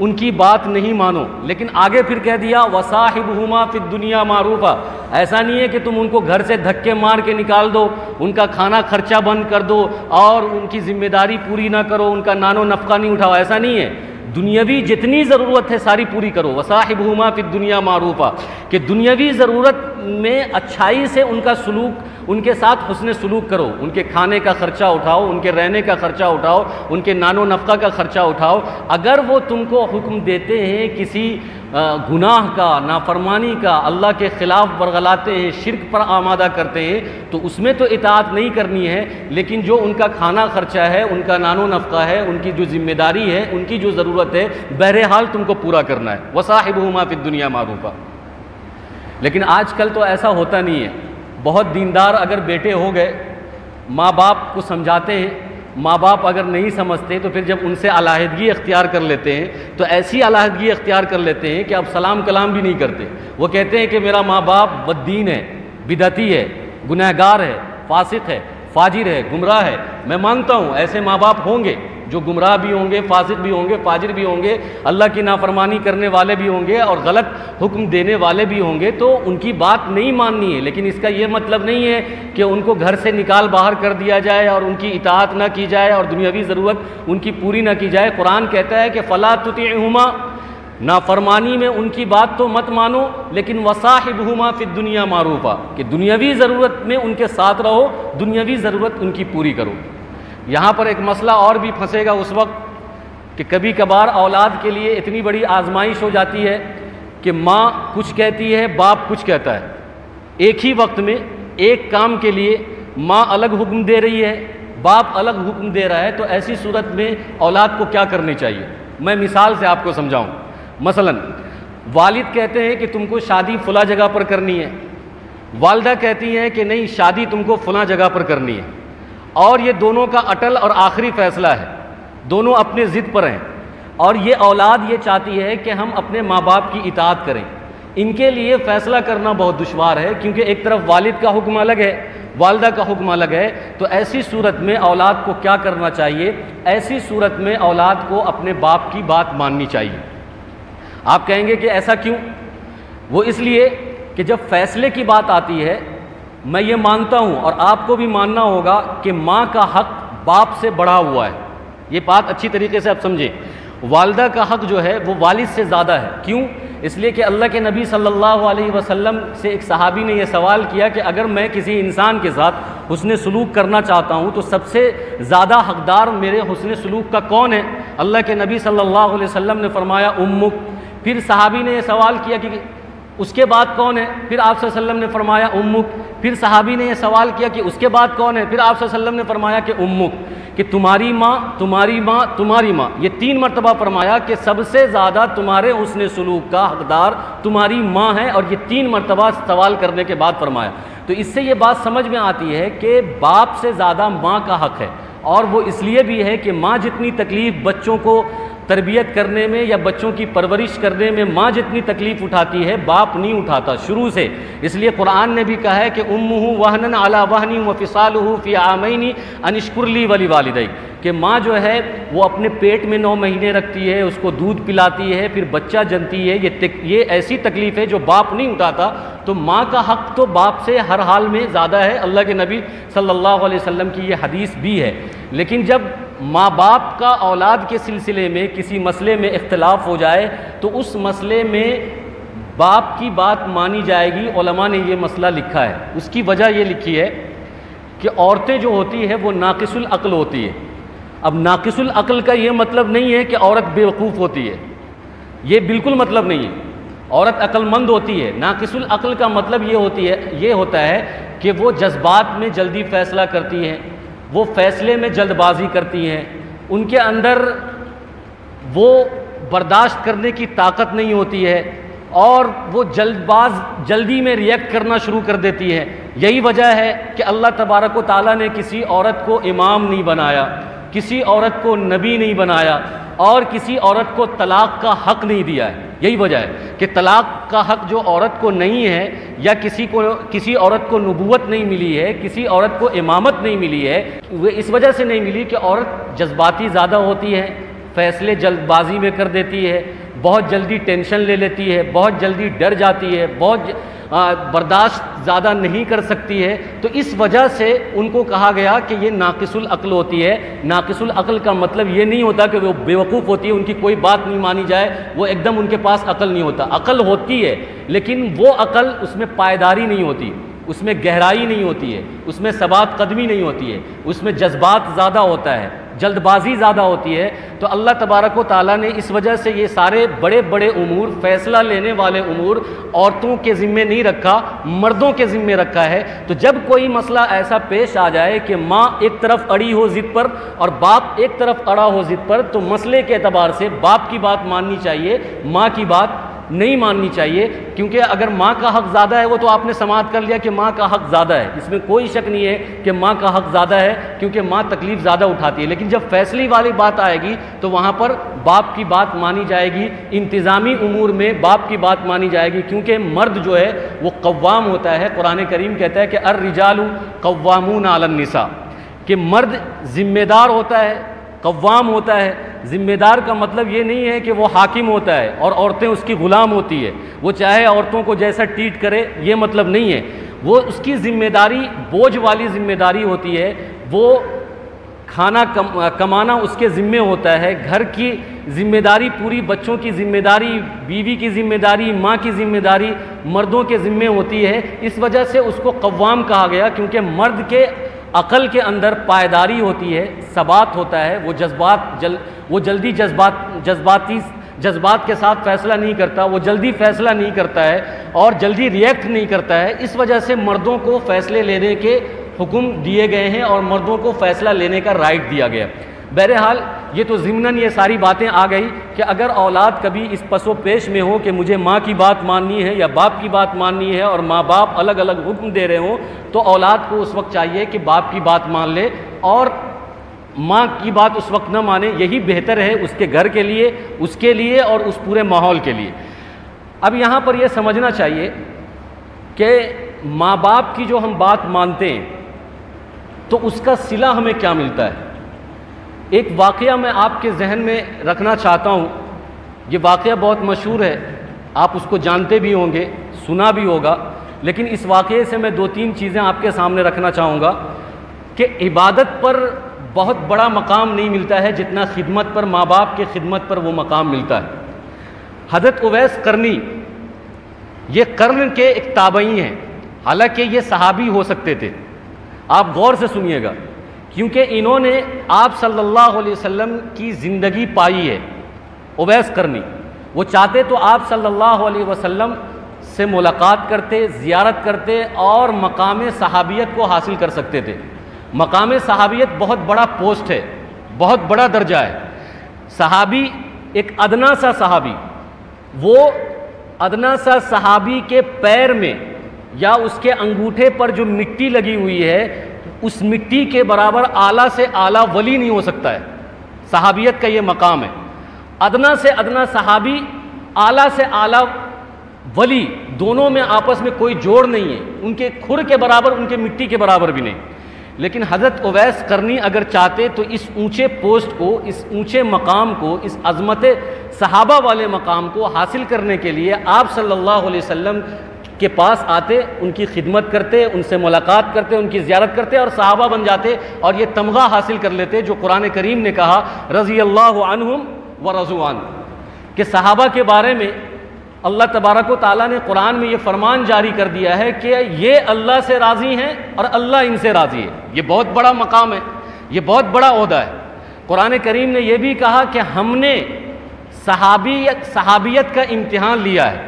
ان کی بات نہیں مانو۔ لیکن آگے پھر کہہ دیا وَصَاحِبْهُمَا فِي الدُّنْيَا مَعْرُوفًا، ایسا نہیں ہے کہ تم ان کو گھر سے دھکے مار کے نکال دو، ان کا کھانا خرچہ بند کر دو اور ان کی ذمہ داری پوری نہ کرو، ان کا نان و نفقہ نہیں اٹھاؤ، ایسا نہیں ہے۔ دنیاوی جتنی ضرورت ہے ساری پوری کرو، وَصَاحِبْهُمَا فِي الدُّنْيَا مَعْرُوفًا، کہ دنیاوی ضرورت میں اچھائی سے ان کا سلوک، ان کے ساتھ حسن سلوک کرو، ان کے کھانے کا خرچہ اٹھاؤ، ان کے رہنے کا خرچہ اٹھاؤ، ان کے نان و نفقہ کا خرچہ اٹھاؤ۔ اگر وہ تم کو حکم دیتے ہیں کسی گناہ کا، نافرمانی کا، اللہ کے خلاف برگلاتے ہیں، شرک پر آمادہ کرتے ہیں، تو اس میں تو اطاعت نہیں کرنی ہے، لیکن جو ان کا کھانا خرچہ ہے، ان کا نان و نفقہ ہے، ان کی جو ذمہ داری ہے، ان کی جو ضرورت ہے، بہرحال تم کو پورا کرنا ہے۔ وصاحبہما فی الدنیا معروفا۔ لیکن آج کل تو ایسا ہوتا نہیں ہے۔ بہت دیندار اگر بیٹے ہو گئے، ماں باپ کو سمجھاتے ہیں، ماں باپ اگر نہیں سمجھتے تو پھر جب ان سے علیحدگی اختیار کر لیتے ہیں تو ایسی علیحدگی اختیار کر لیتے ہیں کہ اب سلام کلام بھی نہیں کرتے۔ وہ کہتے ہیں کہ میرا ماں باپ بددین ہے، بدعتی ہے، گنہگار ہے، فاسق ہے، فاجر ہے، گمراہ ہے۔ میں مانتا ہوں ایسے ماں باپ ہوں گے جو گمراہ بھی ہوں گے، فاسق بھی ہوں گے، فاجر بھی ہوں گے، اللہ کی نافرمانی کرنے والے بھی ہوں گے اور غلط حکم دینے والے بھی ہوں گے، تو ان کی بات نہیں ماننی ہے۔ لیکن اس کا یہ مطلب نہیں ہے کہ ان کو گھر سے نکال باہر کر دیا جائے اور ان کی اطاعت نہ کی جائے اور دنیاوی ضرورت ان کی پوری نہ کی جائے۔ قرآن کہتا ہے کہ فَلَا تُطِعْهُمَا، نافرمانی میں ان کی بات تو مت مانو، لیکن وصاحبہما فی الدنیا معروفا، کہ دنیاوی ضرورت میں ان کے ساتھ رہو، دنیاوی ضرورت ان کی پوری کرو۔ یہاں پر ایک مسئلہ اور بھی پھنسے گا اس وقت کہ کبھی کبھار اولاد کے لیے اتنی بڑی آزمائش ہو جاتی ہے کہ ماں کچھ کہتی ہے، باپ کچھ کہتا ہے، ایک ہی وقت میں ایک کام کے لیے ماں الگ حکم دے رہی ہے، باپ الگ حکم دے رہا ہے، تو ایسی صورت میں اولاد کو کیا کرنی چاہیے؟ میں مثال سے آپ کو سمجھاؤں۔ مثلا والد کہتے ہیں کہ تم کو شادی فلاں جگہ پر کرنی ہے، والدہ کہتی ہیں کہ نہیں شادی تم کو فلاں جگہ پر کرنی ہے، اور یہ دونوں کا اٹل اور آخری فیصلہ ہے، دونوں اپنے ضد پر ہیں، اور یہ اولاد یہ چاہتی ہے کہ ہم اپنے ماں باپ کی اطاعت کریں۔ ان کے لیے فیصلہ کرنا بہت دشوار ہے، کیونکہ ایک طرف والد کا حکم الگ ہے، والدہ کا حکم الگ ہے۔ تو ایسی صورت میں اولاد کو کیا کرنا چاہیے؟ ایسی صورت میں اولاد کو اپنے باپ کی بات ماننی چاہیے۔ آپ کہیں گے کہ ایسا کیوں؟ وہ اس لیے کہ جب فیصلے کی بات آتی ہے، میں یہ مانتا ہوں اور آپ کو بھی ماننا ہوگا کہ ماں کا حق باپ سے بڑھا ہوا ہے۔ یہ بات اچھی طریقے سے آپ سمجھیں، والدہ کا حق جو ہے وہ والد سے زیادہ ہے۔ کیوں؟ اس لیے کہ اللہ کے نبی صلی اللہ علیہ وسلم سے ایک صحابی نے یہ سوال کیا کہ اگر میں کسی انسان کے ساتھ حسن سلوک کرنا چاہتا ہوں تو سب سے زیادہ حقدار میرے حسن سلوک کا کون ہے؟ اللہ کے نبی صلی اللہ علیہ وسلم نے فرمایا امک۔ پھر صحابی نے یہ سوال کیا کہ اس کے بعد کون ہے؟ پھر آپ صلی اللہ علیہ وسلم نے فرمایا امک۔ پھر صحابی نے یہ سوال کیا کہ اس کے بعد کون ہے؟ پھر آپ صلی اللہ علیہ وسلم نے فرمایا کہ امک، کہ تمہاری ماں، تمہاری ماں، تمہاری ماں۔ یہ 3 مرتبہ فرمایا کہ سب سے زیادہ تمہارے حسن سلوک کا حقدار تمہاری ماں ہے، اور یہ 3 مرتبہ سوال کرنے کے بعد فرمایا۔ تو اس سے یہ بات سمجھ میں آتی ہے کہ باپ سے زیادہ ماں کا حق ہے، اور وہ اس لیے بھی ہے کہ ماں جتنی تکلیف بچوں کو تربیت کرنے میں یا بچوں کی پرورش کرنے میں ماں جتنی تکلیف اٹھاتی ہے باپ نہیں اٹھاتا شروع سے۔ اس لیے قرآن نے بھی کہا ہے کہ امہ وہنن علی وہن وفصالہ فی عامین ان اشکر لی ولوالدیک، کہ ماں جو ہے وہ اپنے پیٹ میں 9 مہینے رکھتی ہے، اس کو دودھ پلاتی ہے، پھر بچہ جنتی ہے۔ یہ ایسی تکلیف ہے جو باپ نہیں اٹھاتا۔ تو ماں کا حق تو باپ سے ہر حال میں زیادہ ہے، اللہ کے نبی صلی اللہ علیہ وسلم کی یہ حدیث بھی ہے۔ لیکن جب ماں باپ کا اولاد کے سلسلے میں کسی مسئلے میں اختلاف ہو جائے تو اس مسئلے میں باپ کی بات مانی جائے گی۔ علماء نے یہ مسئلہ لکھا ہے، اس کی وجہ یہ لکھی ہے کہ عورتیں جو ہوتی ہیں وہ ناقص العقل ہوتی ہے۔ اب ناقص العقل کا یہ مطلب نہیں ہے کہ عورت بیوقوف ہوتی ہے، یہ بالکل مطلب نہیں ہے۔ عورت عقل مند ہوتی ہے۔ ناقص العقل کا مطلب یہ ہوتا ہے کہ وہ جذبات میں جلدی فیصلہ کرتی ہیں، وہ فیصلے میں جلد بازی کرتی ہیں، ان کے اندر وہ برداشت کرنے کی طاقت نہیں ہوتی ہے، اور وہ جلدی میں ریئیکٹ کرنا شروع کر دیتی ہے۔ یہی وجہ ہے کہ اللہ تبارک و تعالیٰ نے کسی عورت کو امام نہیں بنایا، کسی عورت کو نبی نہیں بنایا، اور کسی عورت کو طلاق کا حق نہیں دیا ہے۔ یہی وجہ ہے کہ طلاق کا حق جو عورت کو نہیں ہے، یا کسی عورت کو نبوت نہیں ملی ہے، کسی عورت کو امامت نہیں ملی ہے، وہ اس وجہ سے نہیں ملی کہ عورت جذباتی زیادہ ہوتی ہے، فیصلے جلد بازی میں کر دیتی ہے، بہت جلدی ٹینشن لے لیتی ہے، بہت جلدی ڈر جاتی ہے، بہت برداشت زیادہ نہیں کر سکتی ہے۔ تو اس وجہ سے ان کو کہا گیا کہ یہ ناقص العقل ہوتی ہے۔ ناقص العقل کا مطلب یہ نہیں ہوتا کہ وہ بیوقوف ہوتی ہے، ان کی کوئی بات نہیں مانی جائے، وہ ایک دم ان کے پاس عقل نہیں ہوتا۔ عقل ہوتی ہے، لیکن وہ عقل اس میں پائیداری نہیں ہوتی، اس میں گہرائی نہیں ہوتی ہے، اس میں ثبات قدمی نہیں ہوتی ہے، اس میں جذبات زیادہ ہوتا ہے، جلد بازی زیادہ ہوتی ہے، تو اللہ تبارک و تعالیٰ نے اس وجہ سے یہ سارے بڑے بڑے امور، فیصلہ لینے والے امور عورتوں کے ذمے نہیں رکھا، مردوں کے ذمے رکھا ہے۔ تو جب کوئی مسئلہ ایسا پیش آ جائے کہ ماں ایک طرف اڑی ہو ضد پر اور باپ ایک طرف اڑا ہو ضد پر، تو مسئلے کے اعتبار سے باپ کی بات ماننی چاہیے، ماں کی بات نہیں ماننی چاہیے، کیونکہ اگر ماں کا حق زیادہ ہے، وہ تو آپ نے سماعت کر لیا کہ ماں کا حق زیادہ ہے، اس میں کوئی شک نہیں ہے کہ ماں کا حق زیادہ ہے، کیونکہ ماں تکلیف زیادہ اٹھاتی ہے۔ لیکن جب فیصلے والی بات آئے گی تو وہاں پر باپ کی بات مانی جائے گی، انتظامی امور میں باپ کی بات مانی جائے گی، کیونکہ مرد جو ہے وہ قوام ہوتا ہے۔ قرآن کریم کہتا ہے کہ الرجال قوامون علی النساء، کہ مرد ذمہ دار ہوتا ہے، قوام ہوتا ہے۔ ذمہ دار کا مطلب یہ نہیں ہے کہ وہ حاکم ہوتا ہے اور عورتیں اس کی غلام ہوتی ہے، وہ چاہے عورتوں کو جیسا ٹریٹ کرے، یہ مطلب نہیں ہے۔ وہ اس کی ذمہ داری بوجھ والی ذمہ داری ہوتی ہے، وہ کھانا کمانا اس کے ذمے ہوتا ہے، گھر کی ذمہ داری پوری، بچوں کی ذمہ داری، بیوی کی ذمہ داری، ماں کی ذمہ داری مردوں کے ذمے ہوتی ہے۔ اس وجہ سے اس کو قوام کہا گیا، کیونکہ مرد کے عقل کے اندر پائیداری ہوتی ہے، ثبات ہوتا ہے، وہ جلدی جذبات کے ساتھ فیصلہ نہیں کرتا، وہ جلدی فیصلہ نہیں کرتا ہے اور جلدی ریئیکٹ نہیں کرتا ہے۔ اس وجہ سے مردوں کو فیصلے لینے کے حکم دیے گئے ہیں اور مردوں کو فیصلہ لینے کا رائٹ دیا گیا۔ بہرحال یہ تو ضمناً یہ ساری باتیں آ گئی کہ اگر اولاد کبھی اس پس و پیش میں ہو کہ مجھے ماں کی بات ماننی ہے یا باپ کی بات ماننی ہے اور ماں باپ الگ الگ حکم دے رہے ہوں، تو اولاد کو اس وقت چاہیے کہ باپ کی بات مان لے اور ماں کی بات اس وقت نہ مانے۔ یہی بہتر ہے اس کے گھر کے لیے، اس کے لیے اور اس پورے ماحول کے لیے۔ اب یہاں پر یہ سمجھنا چاہیے کہ ماں باپ کی جو ہم بات مانتے ہیں تو اس کا صلہ ہمیں کیا ملتا ہے۔ ایک واقعہ میں آپ کے ذہن میں رکھنا چاہتا ہوں، یہ واقعہ بہت مشہور ہے، آپ اس کو جانتے بھی ہوں گے، سنا بھی ہوگا، لیکن اس واقعے سے میں دو تین چیزیں آپ کے سامنے رکھنا چاہوں گا کہ عبادت پر بہت بڑا مقام نہیں ملتا ہے جتنا خدمت پر، ماں باپ کے خدمت پر وہ مقام ملتا ہے۔ حضرت اویس قرنی یہ قرن کے ایک تابعی ہیں، حالانکہ یہ صحابی ہو سکتے تھے۔ آپ غور سے سنیے گا، کیونکہ انہوں نے آپ صلی اللہ علیہ وسلم کی زندگی پائی ہے۔ اویس قرنی وہ چاہتے تو آپ صلی اللہ علیہ وسلم سے ملاقات کرتے، زیارت کرتے اور مقام صحابیت کو حاصل کر سکتے تھے۔ مقام صحابیت بہت بڑا پوسٹ ہے، بہت بڑا درجہ ہے۔ صحابی ایک ادنا سا صحابی، وہ ادنا سا صحابی کے پیر میں یا اس کے انگوٹھے پر جو مٹی لگی ہوئی ہے، اس مٹی کے برابر اعلیٰ سے اعلیٰ ولی نہیں ہو سکتا ہے۔ صحابیت کا یہ مقام ہے، ادنا سے ادنا صحابی، اعلیٰ سے اعلیٰ ولی، دونوں میں آپس میں کوئی جوڑ نہیں ہے، ان کے کھر کے برابر، ان کے مٹی کے برابر بھی نہیں۔ لیکن حضرت اویس قرنی اگر چاہتے تو اس اونچے پوسٹ کو، اس اونچے مقام کو، اس عظمت صحابہ والے مقام کو حاصل کرنے کے لیے آپ صلی اللہ علیہ وسلم کے پاس آتے، ان کی خدمت کرتے، ان سے ملاقات کرتے، ان کی زیارت کرتے اور صحابہ بن جاتے اور یہ تمغہ حاصل کر لیتے جو قرآن کریم نے کہا رضی اللہ عنہم ورضوا عنہ، کہ صحابہ کے بارے میں اللہ تبارک و تعالیٰ نے قرآن میں یہ فرمان جاری کر دیا ہے کہ یہ اللہ سے راضی ہیں اور اللہ ان سے راضی ہے۔ یہ بہت بڑا مقام ہے، یہ بہت بڑا عہدہ ہے۔ قرآن کریم نے یہ بھی کہا کہ ہم نے صحابیت کا امتحان لیا ہے،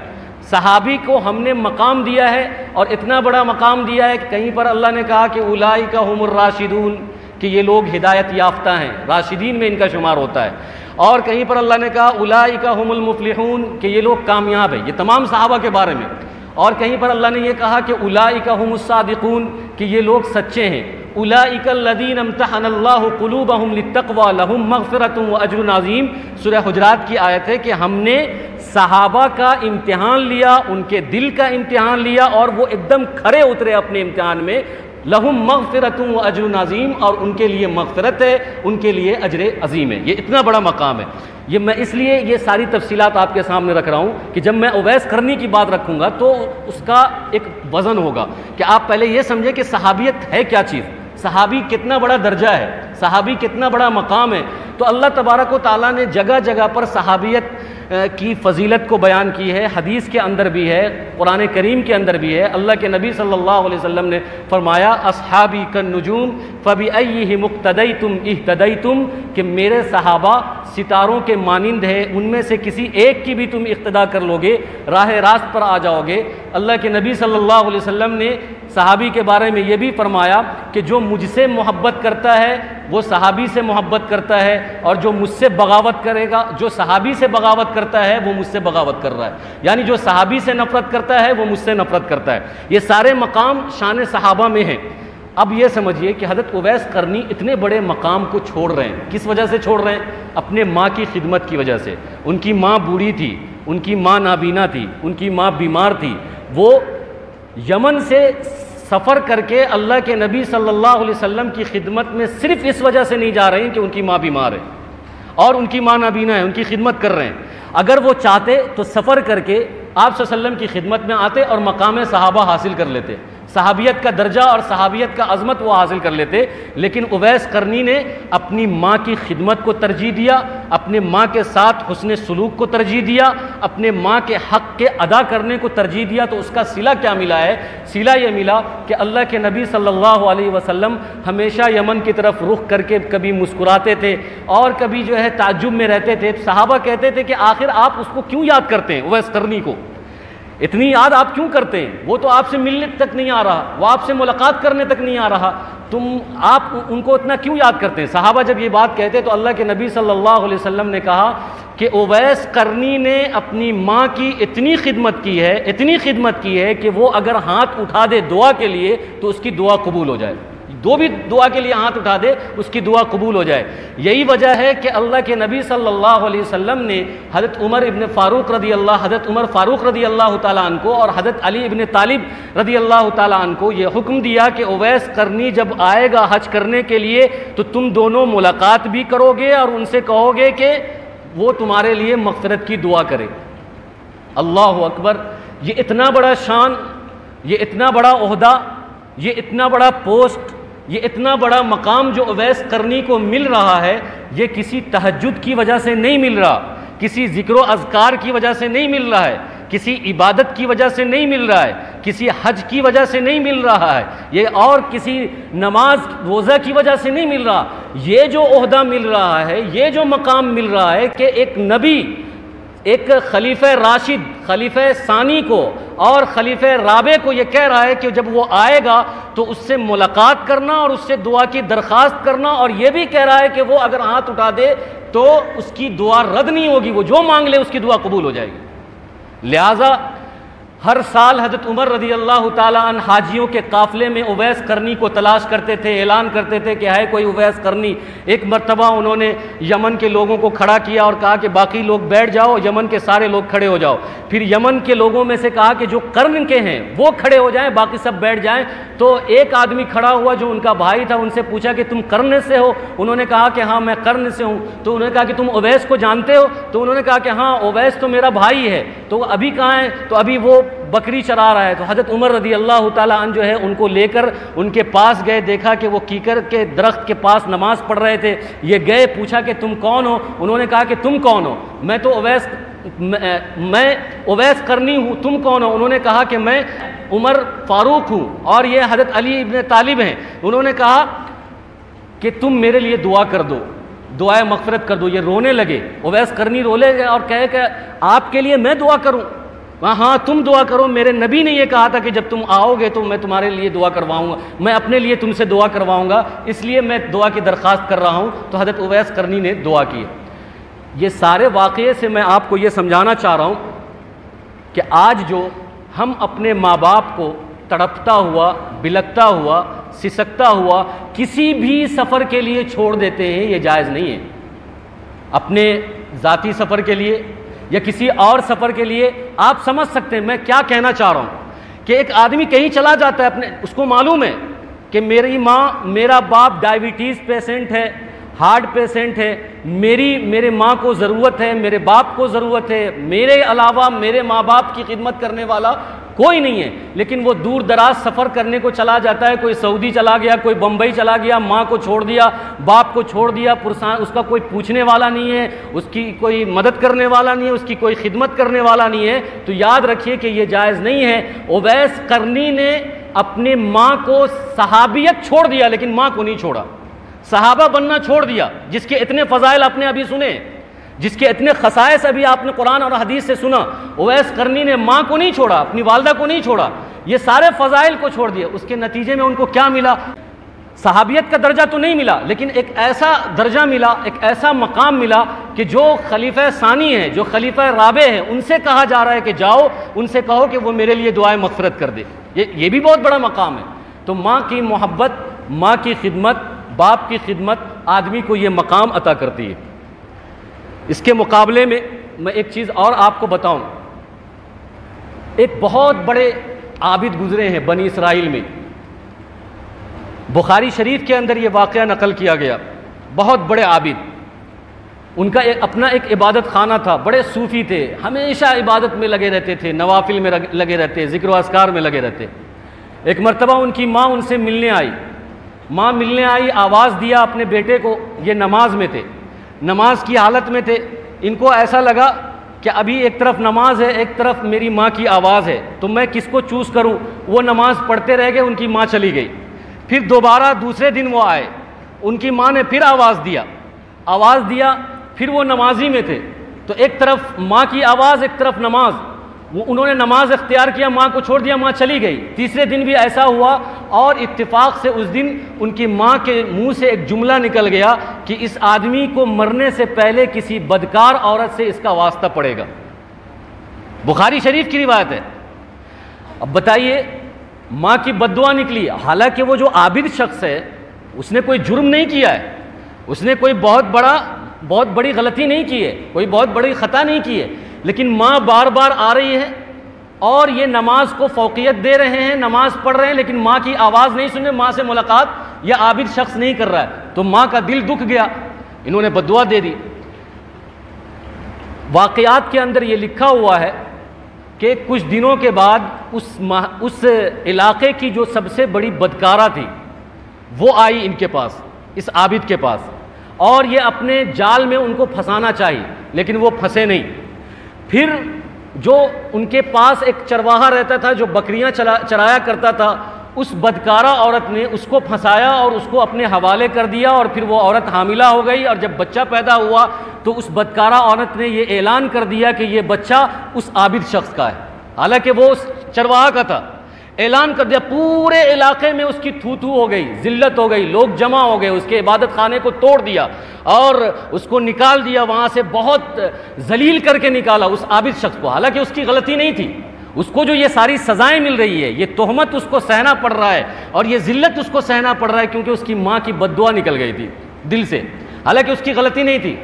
صحابی کو ہم نے مقام دیا ہے اور اتنا بڑا مقام دیا ہے کہ کہیں پر اللہ نے کہا کہ اولئک هم الراشدون، کہ یہ لوگ ہدایت یافتہ ہیں، راشدین میں ان کا شمار ہوتا ہے۔ اور کہیں پر اللہ نے کہا اولئک هم المفلحون، کہ یہ لوگ کامیاب ہیں، یہ تمام صحابہ کے بارے میں۔ اور کہیں پر اللہ نے یہ کہا کہ اولئک هم الصادقون، کہ یہ لوگ سچے ہیں۔ اولئک الذین امتحن اللہ قلوبهم للتقوی لهم مغفرۃ واجر عظیم، سورہ حجرات کی آیت ہے کہ ہم نے صحابہ کا امتحان لیا، ان کے دل کا امتحان لیا اور وہ ایک دم کھرے اترے اپنے امتحان میں۔ لہم مغفرۃ واجر عظیم، اور ان کے لیے مغفرت ہے، ان کے لیے اجر عظیم ہے۔ یہ اتنا بڑا مقام ہے۔ یہ میں اس لیے یہ ساری تفصیلات آپ کے سامنے رکھ رہا ہوں کہ جب میں اویس قرنی کی بات رکھوں گا تو اس کا ایک وزن ہوگا کہ آپ پہلے یہ سمجھیں کہ صحابیت ہے کیا چیز، صحابی کتنا بڑا درجہ ہے، صحابی کتنا بڑا مقام ہے۔ تو اللہ تبارک و تعالیٰ نے جگہ جگہ پر صحابیت کی فضیلت کو بیان کی ہے، حدیث کے اندر بھی ہے، قرآن کریم کے اندر بھی ہے۔ اللہ کے نبی صلی اللہ علیہ وسلم نے فرمایا اصحابی کالنجوم فبأیہم اقتدیتم اہتدیتم، کہ میرے صحابہ ستاروں کے مانند ہے، ان میں سے کسی ایک کی بھی تم اقتدا کر لوگے راہ راست پر آ جاؤ گے۔ اللہ کے نبی صلی اللہ علیہ وسلم نے صحابی کے بارے میں یہ بھی فرمایا کہ جو مجھ سے محبت کرتا ہے وہ صحابی سے محبت کرتا ہے، اور جو مجھ سے بغاوت کرے گا، جو صحابی سے بغاوت کرتا ہے وہ مجھ سے بغاوت کر رہا ہے، یعنی جو صحابی سے نفرت کرتا ہے وہ مجھ سے نفرت کرتا ہے۔ یہ سارے مقام شان صحابہ میں ہیں۔ اب یہ سمجھیے کہ حضرت اویس قرنی اتنے بڑے مقام کو چھوڑ رہے ہیں، کس وجہ سے چھوڑ رہے ہیں؟ اپنے ماں کی خدمت کی وجہ سے۔ ان کی ماں بوڑھی تھی، ان کی ماں نابینا تھی، ان کی ماں بیمار تھی، وہ یمن سے سفر کر کے اللہ کے نبی صلی اللہ علیہ وسلم کی خدمت میں صرف اس وجہ سے نہیں جا رہے ہیں کہ ان کی ماں بیمار ہے اور ان کی ماں نابینا ہے، ان کی خدمت کر رہے ہیں۔ اگر وہ چاہتے تو سفر کر کے آپ صلی اللہ علیہ وسلم کی خدمت میں آتے اور مقام صحابہ حاصل کر لیتے، صحابیت کا درجہ اور صحابیت کا عظمت وہ حاصل کر لیتے، لیکن اویس قرنی نے اپنی ماں کی خدمت کو ترجیح دیا، اپنے ماں کے ساتھ حسن سلوک کو ترجیح دیا، اپنے ماں کے حق کے ادا کرنے کو ترجیح دیا۔ تو اس کا صلہ کیا ملا ہے؟ صلہ یہ ملا کہ اللہ کے نبی صلی اللہ علیہ وسلم ہمیشہ یمن کی طرف رخ کر کے کبھی مسکراتے تھے اور کبھی جو ہے تعجب میں رہتے تھے۔ صحابہ کہتے تھے کہ آخر آپ اس کو کیوں یاد کرتے ہیں؟ اویس قرنی کو اتنی یاد آپ کیوں کرتے ہیں؟ وہ تو آپ سے ملنے تک نہیں آ رہا، وہ آپ سے ملاقات کرنے تک نہیں آ رہا، آپ ان کو اتنا کیوں یاد کرتے ہیں؟ صحابہ جب یہ بات کہتے تو اللہ کے نبی صلی اللہ علیہ وسلم نے کہا کہ اویس قرنی نے اپنی ماں کی اتنی خدمت کی ہے کہ وہ اگر ہاتھ اٹھا دے دعا کے لیے تو اس کی دعا قبول ہو جائے، جو بھی دعا کے لیے ہاتھ اٹھا دے اس کی دعا قبول ہو جائے۔ یہی وجہ ہے کہ اللہ کے نبی صلی اللہ علیہ وسلم نے حضرت عمر فاروق رضی اللہ تعالیٰ عنہ کو اور حضرت علی ابن طالب رضی اللہ تعالیٰ عنہ کو یہ حکم دیا کہ اویس قرنی جب آئے گا حج کرنے کے لیے تو تم دونوں ملاقات بھی کرو گے اور ان سے کہو گے کہ وہ تمہارے لیے مغفرت کی دعا کرے۔ اللہ اکبر! یہ اتنا بڑا شان، یہ اتنا بڑا عہدہ، یہ اتنا بڑا پوسٹ، یہ اتنا بڑا مقام جو اویس قرنی کو مل رہا ہے، یہ کسی تہجد کی وجہ سے نہیں مل رہا، کسی ذکر و اذکار کی وجہ سے نہیں مل رہا ہے، کسی عبادت کی وجہ سے نہیں مل رہا ہے، کسی حج کی وجہ سے نہیں مل رہا ہے، یہ اور کسی نماز روزہ کی وجہ سے نہیں مل رہا۔ یہ جو عہدہ مل رہا ہے، یہ جو مقام مل رہا ہے کہ ایک نبی، ایک خلیفہ راشد، خلیفہ ثانی کو اور خلیفہ رابع کو یہ کہہ رہا ہے کہ جب وہ آئے گا تو اس سے ملاقات کرنا اور اس سے دعا کی درخواست کرنا، اور یہ بھی کہہ رہا ہے کہ وہ اگر ہاتھ اٹھا دے تو اس کی دعا رد نہیں ہوگی، وہ جو مانگ لے اس کی دعا قبول ہو جائے گی۔ لہٰذا ہر سال حضرت عمر رضی اللہ تعالیٰ عنہ حاجیوں کے قافلے میں اویس قرنی کو تلاش کرتے تھے، اعلان کرتے تھے کہ ہے کوئی اویس قرنی۔ ایک مرتبہ انہوں نے یمن کے لوگوں کو کھڑا کیا اور کہا کہ باقی لوگ بیٹھ جاؤ، یمن کے سارے لوگ کھڑے ہو جاؤ۔ پھر یمن کے لوگوں میں سے کہا کہ جو قرن کے ہیں وہ کھڑے ہو جائیں، باقی سب بیٹھ جائیں۔ تو ایک آدمی کھڑا ہوا جو ان کا بھائی تھا، ان سے پوچھا کہ تم قرن سے ہو؟ انہوں نے کہا کہ ہاں میں قرن سے ہوں۔ تو انہوں نے کہا کہ تم اویس کو جانتے ہو؟ تو انہوں نے کہا کہ ہاں اویس تو میرا بھائی ہے۔ تو ابھی کہاں ہے؟ تو ابھی وہ بکری چرا رہا ہے۔ تو حضرت عمر رضی اللہ تعالیٰ عنہ جو ہے ان کو لے کر ان کے پاس گئے، دیکھا کہ وہ کیکر کے درخت کے پاس نماز پڑھ رہے تھے۔ یہ گئے، پوچھا کہ تم کون ہو؟ انہوں نے کہا کہ تم کون ہو؟ میں اویس قرنی ہوں، تم کون ہو؟ انہوں نے کہا کہ میں عمر فاروق ہوں اور یہ حضرت علی ابن طالب ہیں۔ انہوں نے کہا کہ تم میرے لیے دعا کر دو، دعائے مغفرت کر دو۔ یہ رونے لگے، اویس قرنی رونے لگے اور کہے کہ آپ کے لیے میں دعا کروں؟ ہاں تم دعا کرو، میرے نبی نے یہ کہا تھا کہ جب تم آؤ گے تو میں تمہارے لیے دعا کرواؤں گا، میں اپنے لیے تم سے دعا کرواؤں گا، اس لیے میں دعا کی درخواست کر رہا ہوں۔ تو حضرت اویس قرنی نے دعا کی۔ یہ سارے واقعے سے میں آپ کو یہ سمجھانا چاہ رہا ہوں کہ آج جو ہم اپنے ماں باپ کو تڑپتا ہوا، بلکتا ہوا، سسکتا ہوا کسی بھی سفر کے لیے چھوڑ دیتے ہیں، یہ جائز نہیں ہے۔ اپنے ذاتی سفر کے لیے یا کسی اور سفر کے لیے آپ سمجھ سکتے ہیں میں کیا کہنا چاہ رہا ہوں کہ ایک آدمی کہیں چلا جاتا ہے، اس کو معلوم ہے کہ میری ماں، میرا باپ ڈائیبٹیز پیشنٹ ہے، ہارٹ پیشنٹ ہے، میرے ماں کو ضرورت ہے، میرے باپ کو ضرورت ہے، میرے علاوہ میرے ماں باپ کی خدمت کرنے والا کوئی نہیں ہے، لیکن وہ دور دراز سفر کرنے کو چلا جاتا ہے، کوئی سعودی چلا گیا، کوئی بمبئی چلا گیا، ماں کو چھوڑ دیا، باپ کو چھوڑ دیا، اس کا کوئی پوچھنے والا نہیں ہے، اس کی کوئی مدد کرنے والا نہیں ہے، اس کی کوئی خدمت کرنے والا نہیں ہے، تو یاد رکھیے کہ یہ جائز نہیں ہے۔ اویس قرنی نے اپنے ماں کو صحابیت چھوڑ دیا لیکن ماں کو نہیں چھوڑا، صحابہ بننا چھوڑ دیا، جس کے اتنے فضائل آپ نے ابھی سنے، جس کے اتنے خصائص ابھی آپ نے قرآن اور حدیث سے سنا، اویس قرنی نے ماں کو نہیں چھوڑا، اپنی والدہ کو نہیں چھوڑا، یہ سارے فضائل کو چھوڑ دیا۔ اس کے نتیجے میں ان کو کیا ملا؟ صحابیت کا درجہ تو نہیں ملا، لیکن ایک ایسا درجہ ملا، ایک ایسا مقام ملا کہ جو خلیفہ ثانی ہیں، جو خلیفہ رابع ہیں، ان سے کہا جا رہا ہے کہ جاؤ ان سے کہو کہ وہ میرے لیے دعائے مغفرت کر دے۔ یہ بھی بہت بڑا مقام ہے۔ تو ماں کی محبت، ماں کی خدمت، باپ کی خدمت آدمی کو یہ مقام عطا کرتی ہے۔ اس کے مقابلے میں ایک چیز اور آپ کو بتاؤں، ایک بہت بڑے عابد گزرے ہیں بنی اسرائیل میں، بخاری شریف کے اندر یہ واقعہ نقل کیا گیا، بہت بڑے عابد، ان کا اپنا ایک عبادت خانہ تھا، بڑے صوفی تھے، ہمیشہ عبادت میں لگے رہتے تھے، نوافل میں لگے رہتے، ذکر و اذکار میں لگے رہتے۔ ایک مرتبہ ان کی ماں ان سے ملنے آئی، ماں ملنے آئی، آواز دیا اپنے بیٹے کو، یہ نماز میں تھے، نماز کی حالت میں تھے، ان کو ایسا لگا کہ ابھی ایک طرف نماز ہے، ایک طرف میری ماں کی آواز ہے، تو میں کس کو چوز کروں؟ وہ نماز پڑھتے رہ گئے، ان کی ماں چلی گئی۔ پھر دوبارہ دوسرے دن وہ آئے، ان کی ماں نے پھر آواز دیا، پھر وہ نمازی میں تھے، تو ایک طرف ماں کی آواز، ایک طرف نماز، انہوں نے نماز اختیار کیا، ماں کو چھوڑ دیا، ماں چلی گئی۔ تیسرے دن بھی ایسا ہوا، اور اتفاق سے اس دن ان کی ماں کے منہ سے ایک جملہ نکل گیا کہ اس آدمی کو مرنے سے پہلے کسی بدکار عورت سے اس کا واسطہ پڑے گا۔ بخاری شریف کی روایت ہے۔ اب بتائیے، ماں کی بد دعا نکلی، حالانکہ وہ جو عابد شخص ہے اس نے کوئی جرم نہیں کیا ہے، اس نے کوئی بہت بڑی غلطی نہیں کی ہے، کوئی بہت بڑی خطا نہیں کی ہے، لیکن ماں بار بار آ رہی ہے اور یہ نماز کو فوقیت دے رہے ہیں، نماز پڑھ رہے ہیں، لیکن ماں کی آواز نہیں سن رہے، ماں سے ملاقات یہ عابد شخص نہیں کر رہا ہے، تو ماں کا دل دکھ گیا، انہوں نے بد دعا دے دی۔ واقعات کے اندر یہ لکھا ہوا ہے کہ کچھ دنوں کے بعد اس علاقے کی جو سب سے بڑی بدکارہ تھی وہ آئی ان کے پاس، اس عابد کے پاس، اور یہ اپنے جال میں ان کو پھنسانا چاہی، لیکن وہ پھنسے نہیں۔ پھر جو ان کے پاس ایک چرواہا رہتا تھا جو بکریاں چرایا کرتا تھا، اس بدکارہ عورت نے اس کو پھنسایا اور اس کو اپنے حوالے کر دیا، اور پھر وہ عورت حاملہ ہو گئی، اور جب بچہ پیدا ہوا تو اس بدکارہ عورت نے یہ اعلان کر دیا کہ یہ بچہ اس عابد شخص کا ہے، حالانکہ وہ اس چرواہا کا تھا۔ اعلان کر دیا، پورے علاقے میں اس کی تھو ہو گئی، ذلت ہو گئی، لوگ جمع ہو گئے، اس کے عبادت خانے کو توڑ دیا اور اس کو نکال دیا وہاں سے، بہت ذلیل کر کے نکالا اس عابد شخص کو، حالانکہ اس کی غلطی نہیں تھی، اس کو جو یہ ساری سزائیں مل رہی ہے، یہ تہمت اس کو سہنا پڑ رہا ہے اور یہ ذلت اس کو سہنا پڑ رہا ہے، کیونکہ اس کی ماں کی بد دعا نکل گئی تھی دل سے، حالانکہ اس کی غلطی نہیں تھی،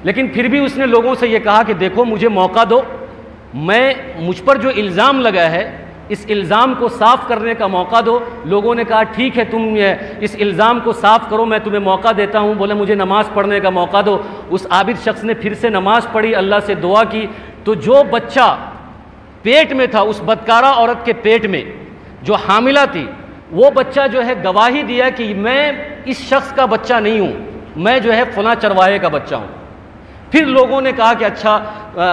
لیکن پھر بھی اس نے لوگوں سے یہ کہا کہ دیکھو مجھے موقع دو، مجھ پر جو الزام لگا ہے اس الزام کو صاف کرنے کا موقع دو۔ لوگوں نے کہا ٹھیک ہے، تم اس الزام کو صاف کرو، میں تمہیں موقع دیتا ہوں۔ بولے مجھے نماز پڑھنے کا موقع دو۔ اس عابد شخص نے پھر سے نماز پڑھی، اللہ سے دعا کی، تو جو بچہ پیٹ میں تھا، اس بدکارہ عورت کے پیٹ میں جو حاملہ تھی، وہ بچہ جو ہے گواہی دیا کہ میں اس شخص کا بچہ نہیں ہوں، میں جو ہے فلاں چرواہے کا بچہ ہوں۔ پھر لوگوں نے کہا کہ اچھا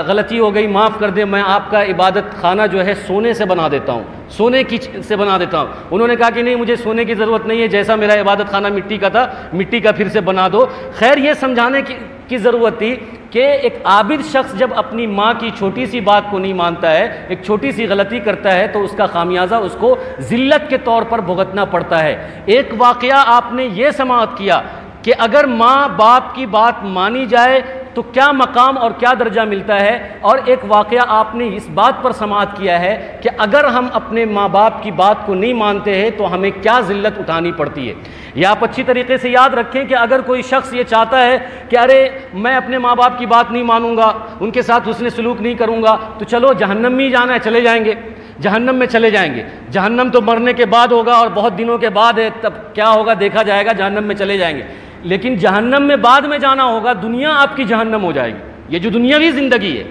غلطی ہو گئی، معاف کر دیں، میں آپ کا عبادت خانہ جو ہے سونے سے بنا دیتا ہوں، سونے کی سے بنا دیتا ہوں۔ انہوں نے کہا کہ نہیں، مجھے سونے کی ضرورت نہیں ہے، جیسا میرا عبادت خانہ مٹی کا تھا، مٹی کا پھر سے بنا دو۔ خیر، یہ سمجھانے کی ضرورت تھی کہ ایک عابد شخص جب اپنی ماں کی چھوٹی سی بات کو نہیں مانتا ہے، ایک چھوٹی سی غلطی کرتا ہے، تو اس کا خامیازہ اس کو ذلت کے طور پر بھگتنا پڑتا ہے۔ ایک واقعہ آپ نے یہ سماعت کیا کہ اگر ماں باپ کی بات مانی جائے تو کیا مقام اور کیا درجہ ملتا ہے، اور ایک واقعہ آپ نے اس بات پر سماعت کیا ہے کہ اگر ہم اپنے ماں باپ کی بات کو نہیں مانتے ہیں تو ہمیں کیا ذلت اٹھانی پڑتی ہے۔ یہ آپ اچھی طریقے سے یاد رکھیں کہ اگر کوئی شخص یہ چاہتا ہے کہ ارے میں اپنے ماں باپ کی بات نہیں مانوں گا، ان کے ساتھ حسن سلوک نہیں کروں گا، تو چلو جہنم میں ہی جانا ہے، چلے جائیں گے، جہنم میں چلے جائیں گے۔ جہنم تو مرنے کے بعد ہوگا اور بہت دنوں کے بعد ہے، تب کیا ہوگا دیکھا جائے گا، جہنم میں چلے جائیں گے۔ لیکن جہنم میں بعد میں جانا ہوگا، دنیا آپ کی جہنم ہو جائے گی۔ یہ جو دنیاوی زندگی ہے،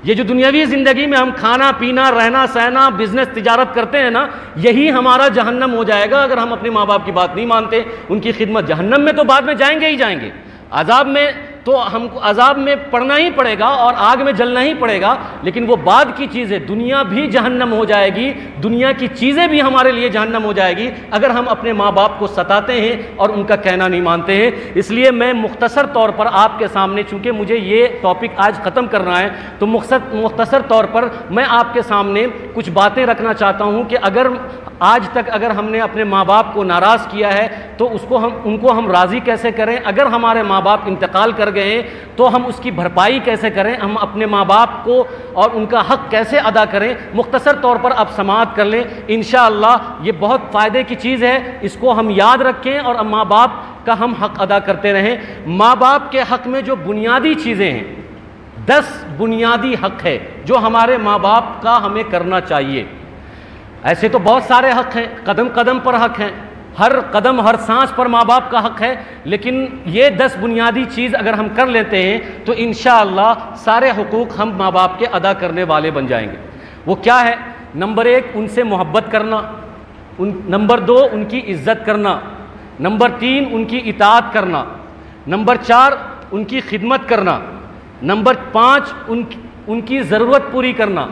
یہ جو دنیاوی زندگی میں ہم کھانا پینا رہنا سہنا بزنس تجارت کرتے ہیں نا، یہی ہمارا جہنم ہو جائے گا اگر ہم اپنے ماں باپ کی بات نہیں مانتے، ان کی خدمت۔ جہنم میں تو بعد میں جائیں گے ہی جائیں گے، عذاب میں تو ہم کو عذاب میں پڑنا ہی پڑے گا اور آگ میں جلنا ہی پڑے گا، لیکن وہ بعد کی چیز ہے، دنیا بھی جہنم ہو جائے گی، دنیا کی چیزیں بھی ہمارے لیے جہنم ہو جائے گی اگر ہم اپنے ماں باپ کو ستاتے ہیں اور ان کا کہنا نہیں مانتے ہیں۔ اس لیے میں مختصر طور پر آپ کے سامنے، چونکہ مجھے یہ ٹاپک آج ختم کرنا ہے، تو مختصر طور پر میں آپ کے سامنے کچھ باتیں رکھنا چاہتا ہوں کہ اگر آج تک اگر ہم نے اپنے ماں باپ کو ناراض کیا ہے تو ان کو ہم راضی کیسے کریں، اگر ہمارے ماں باپ انتقال کر گئے ہیں تو ہم اس کی بھرپائی کیسے کریں، ہم اپنے ماں باپ کو اور ان کا حق کیسے ادا کریں۔ مختصر طور پر آپ سماعت کر لیں، انشاءاللہ یہ بہت فائدے کی چیز ہے، اس کو ہم یاد رکھیں اور ماں باپ کا ہم حق ادا کرتے رہیں۔ ماں باپ کے حق میں جو بنیادی چیزیں ہیں، 10 بنیادی حق ہے جو ہمارے ماں باپ کا ہمیں کرنا چاہیے۔ ایسے تو بہت سارے حق ہیں، قدم قدم پر حق ہیں، ہر قدم ہر سانس پر ماں باپ کا حق ہے، لیکن یہ 10 بنیادی چیز اگر ہم کر لیتے ہیں تو انشاءاللہ سارے حقوق ہم ماں باپ کے ادا کرنے والے بن جائیں گے۔ وہ کیا ہے؟ نمبر 1 ان سے محبت کرنا، نمبر 2 ان کی عزت کرنا، نمبر 3 ان کی اطاعت کرنا، نمبر 4 ان کی خدمت کرنا، نمبر 5 ان کی ضرورت پوری کرنا،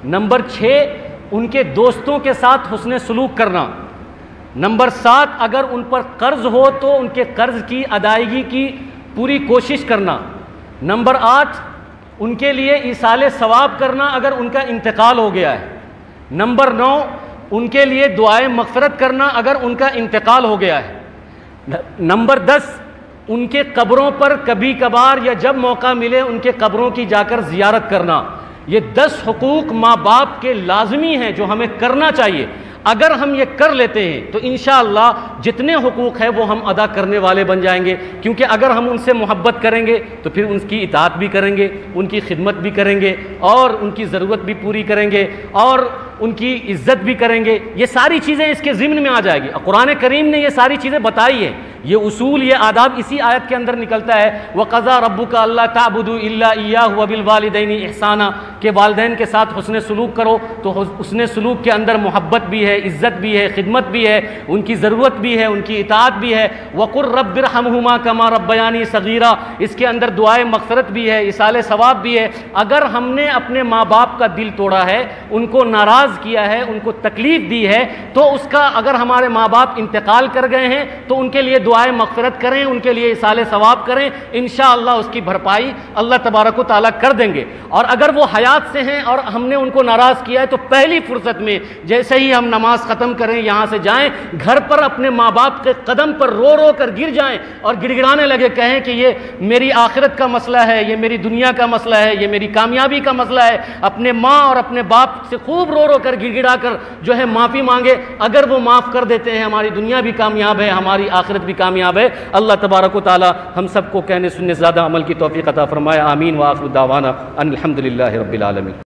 نمبر 6 ان کے دوستوں کے ساتھ حسن سلوک کرنا، نمبر 7 اگر ان پر قرض ہو تو ان کے قرض کی ادائیگی کی پوری کوشش کرنا، نمبر 8 ان کے لیے ایصال ثواب کرنا اگر ان کا انتقال ہو گیا ہے، نمبر 9 ان کے لیے دعائے مغفرت کرنا اگر ان کا انتقال ہو گیا ہے، نمبر 10 ان کے قبروں پر کبھی کبھار یا جب موقع ملے ان کے قبروں کی جا کر زیارت کرنا۔ یہ 10 حقوق ماں باپ کے لازمی ہیں جو ہمیں کرنا چاہیے۔ اگر ہم یہ کر لیتے ہیں تو انشاءاللہ جتنے حقوق ہیں وہ ہم ادا کرنے والے بن جائیں گے، کیونکہ اگر ہم ان سے محبت کریں گے تو پھر ان کی اطاعت بھی کریں گے، ان کی خدمت بھی کریں گے اور ان کی ضرورت بھی پوری کریں گے اور ان کی عزت بھی کریں گے۔ یہ ساری چیزیں اس کے ضمن میں آ جائے گی۔ قرآن کریم نے یہ ساری چیزیں بتائی ہیں، یہ اصول یہ آداب اسی آیت کے اندر نکلتا ہے، وَقَضَىٰ رَبُّكَ أَلَّا تَعْبُدُوا إِلَّا إِيَّاهُ وَبِالْوَالِدَيْنِ إِحْسَانًا کہ والدین کے ساتھ حسن سلوک کرو، تو حسن سلوک کے اندر محبت بھی ہے، عزت بھی ہے، خدمت بھی ہے، ان کی ضرورت بھی ہے، ان کی اطاعت بھی ہے۔ وَقُلْ رَبِّ ارْحَمْهُمَا كَمَا رَبَّيَانِي صَغِيرًا اس کے اندر دعائے مغفرت بھی ہے، ایصال ثواب بھی ہے۔ اگر ہم نے اپنے ماں باپ کا دل توڑا ہے، ان کو ناراض کیا ہے، ان کو تکلیف دی ہے، تو اس کا اگر ہمارے ماں باپ انتقال کر گئے ہیں تو ان کے لیے دعائے مغفرت کریں، ان کے لیے ایصال ثواب کریں، انشاءاللہ اس کی بھرپائی اللہ تبارک و تعالیٰ کر دیں گے۔ اور اگر وہ حیات سے ہیں اور ہم نے ان کو ناراض کیا ہے تو پہلی فرصت میں جیسے ہی ہم نماز ختم کریں یہاں سے جائیں، گھر پر اپنے ماں باپ کے قدم پر رو رو کر گر جائیں اور گڑ گڑانے لگے، کہیں کہ یہ میری آخرت کا مسئلہ ہے، یہ میری دنیا کا مسئلہ ہے، یہ میری کامیابی کا مسئلہ ہے۔ اپنے ماں اور اپنے باپ سے خوب رو رو کر گڑ گڑا کر جو ہے معافی مانگے، اگر وہ معاف کر دیتے ہیں ہماری دنیا بھی کامیاب ہے، ہماری آخرت بھی کامیاب ہے۔ اللہ تبارک و تعالی ہم سب کو کہنے سننے سے زیادہ عمل کی توفیق عطا فرمائے، آمین۔ وآخر دعوانا ان الحمد للہ رب العالمین۔